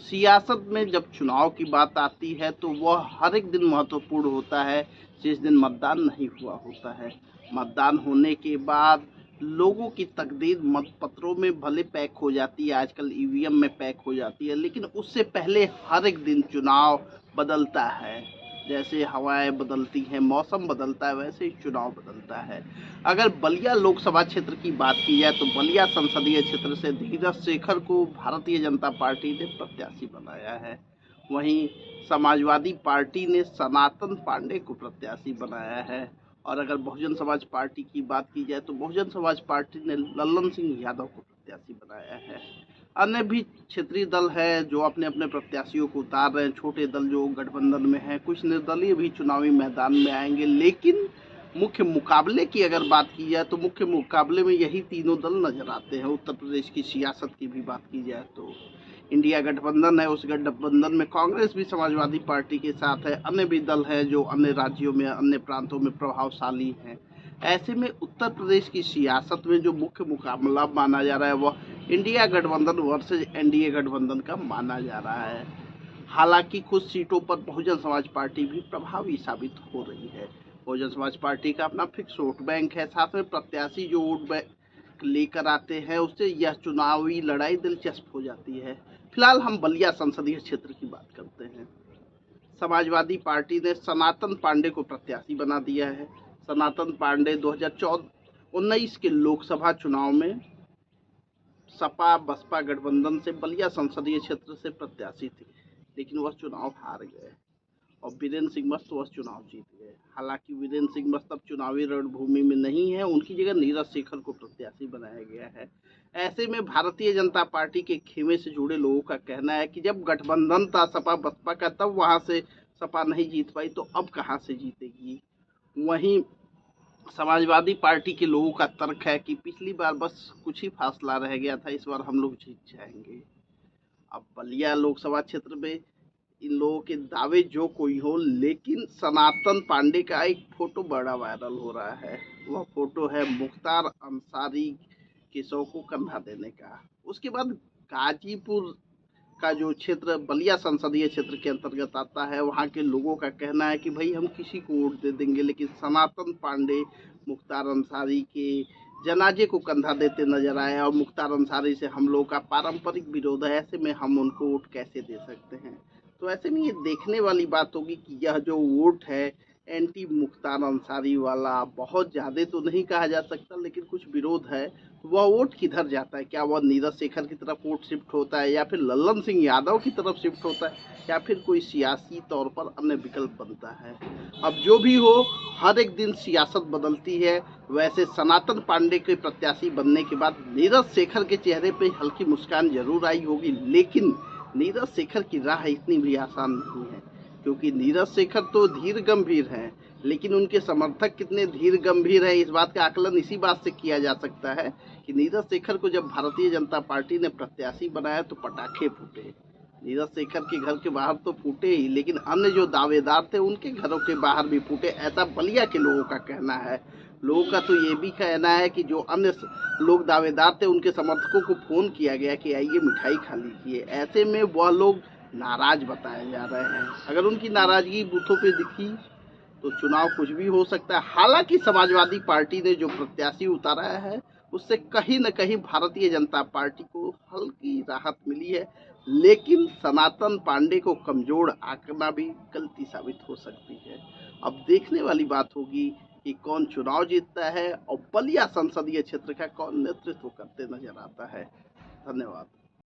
सियासत में जब चुनाव की बात आती है तो वह हर एक दिन महत्वपूर्ण होता है जिस दिन मतदान नहीं हुआ होता है। मतदान होने के बाद लोगों की तकदीर मतपत्रों में भले पैक हो जाती है, आजकल ईवीएम में पैक हो जाती है, लेकिन उससे पहले हर एक दिन चुनाव बदलता है। जैसे हवाएं बदलती हैं, मौसम बदलता है, वैसे ही चुनाव बदलता है। अगर बलिया लोकसभा क्षेत्र की बात की जाए तो बलिया संसदीय क्षेत्र से धीरज शेखर को भारतीय जनता पार्टी ने प्रत्याशी बनाया है। वहीं समाजवादी पार्टी ने सनातन पांडे को प्रत्याशी बनाया है। और अगर बहुजन समाज पार्टी की बात की जाए तो बहुजन समाज पार्टी ने लल्लन सिंह यादव को प्रत्याशी बनाया है। अन्य भी क्षेत्रीय दल है जो अपने अपने प्रत्याशियों को उतार रहे हैं। छोटे दल जो गठबंधन में हैं, कुछ निर्दलीय भी चुनावी मैदान में आएंगे। लेकिन मुख्य मुकाबले की अगर बात की जाए तो मुख्य मुकाबले में यही तीनों दल नजर आते हैं। उत्तर प्रदेश की सियासत की भी बात की जाए तो इंडिया गठबंधन है, उस गठबंधन में कांग्रेस भी समाजवादी पार्टी के साथ है। अन्य भी दल है जो अन्य राज्यों में, अन्य प्रांतों में प्रभावशाली हैं। ऐसे में उत्तर प्रदेश की सियासत में जो मुख्य मुकाबला माना जा रहा है वह इंडिया गठबंधन वर्सेज एनडीए गठबंधन का माना जा रहा है। हालांकि कुछ सीटों पर बहुजन समाज पार्टी भी प्रभावी साबित हो रही है। बहुजन समाज पार्टी का अपना फिक्स वोट बैंक है, साथ में प्रत्याशी जो वोट बैंक लेकर आते हैं उससे यह चुनावी लड़ाई दिलचस्प हो जाती है। फिलहाल हम बलिया संसदीय क्षेत्र की बात करते हैं। समाजवादी पार्टी ने सनातन पांडे को प्रत्याशी बना दिया है। सनातन पांडे 2019 के लोकसभा चुनाव में सपा बसपा गठबंधन से बलिया संसदीय क्षेत्र से प्रत्याशी थे, लेकिन वह चुनाव हार गए और वीरेंद्र सिंह मस्त वह चुनाव जीत गए। हालांकि वीरेंद्र सिंह मस्त अब चुनावी रणभूमि में नहीं है, उनकी जगह नीरज शेखर को प्रत्याशी बनाया गया है। ऐसे में भारतीय जनता पार्टी के खेमे से जुड़े लोगों का कहना है कि जब गठबंधन था सपा बसपा का तब वहां से सपा नहीं जीत पाई तो अब कहां से जीतेगी। वहीं समाजवादी पार्टी के लोगों का तर्क है कि पिछली बार बस कुछ ही फासला रह गया था, इस बार हम लोग जीत जाएंगे। अब बलिया लोकसभा क्षेत्र में इन लोगों के दावे जो कोई हो, लेकिन सनातन पांडे का एक फोटो बड़ा वायरल हो रहा है। वह फोटो है मुख्तार अंसारी के शव को कंधा देने का। उसके बाद गाजीपुर का जो क्षेत्र बलिया संसदीय क्षेत्र के अंतर्गत आता है, वहाँ के लोगों का कहना है कि भाई हम किसी को वोट दे देंगे, लेकिन सनातन पांडे मुख्तार अंसारी के जनाजे को कंधा देते नजर आए और मुख्तार अंसारी से हम लोगों का पारंपरिक विरोध है। ऐसे में हम उनको वोट कैसे दे सकते हैं। तो ऐसे में ये देखने वाली बात होगी कि यह जो वोट है एंटी मुख्तार अंसारी वाला, बहुत ज़्यादा तो नहीं कहा जा सकता, लेकिन कुछ विरोध है, तो वह वोट किधर जाता है। क्या वह नीरज शेखर की तरफ वोट शिफ्ट होता है, या फिर लल्लन सिंह यादव की तरफ शिफ्ट होता है, या फिर कोई सियासी तौर पर अन्य विकल्प बनता है। अब जो भी हो, हर एक दिन सियासत बदलती है। वैसे सनातन पांडे के प्रत्याशी बनने के बाद नीरज शेखर के चेहरे पे हल्की मुस्कान जरूर आई होगी, लेकिन नीरज शेखर की राह इतनी भी आसान नहीं है, क्योंकि नीरज शेखर तो धीर गंभीर हैं, लेकिन उनके समर्थक कितने धीर गंभीर है इस बात का आकलन इसी बात से किया जा सकता है कि नीरज शेखर को जब भारतीय जनता पार्टी ने प्रत्याशी बनाया तो पटाखे फूटे। नीरज शेखर के घर के बाहर तो फूटे ही, लेकिन अन्य जो दावेदार थे उनके घरों के बाहर भी फूटे, ऐसा बलिया के लोगों का कहना है। लोगों का तो ये भी कहना है कि जो अन्य लोग दावेदार थे उनके समर्थकों को फोन किया गया कि आइए मिठाई खा लीजिए। ऐसे में वह लोग नाराज बताए जा रहे हैं। अगर उनकी नाराजगी बूथों पे दिखी तो चुनाव कुछ भी हो सकता है। हालांकि समाजवादी पार्टी ने जो प्रत्याशी उतारा है उससे कहीं न कहीं भारतीय जनता पार्टी को हल्की राहत मिली है, लेकिन सनातन पांडे को कमजोर आंकना भी गलती साबित हो सकती है। अब देखने वाली बात होगी कि कौन चुनाव जीतता है और बलिया संसदीय क्षेत्र का कौन नेतृत्व करते नजर आता है। धन्यवाद।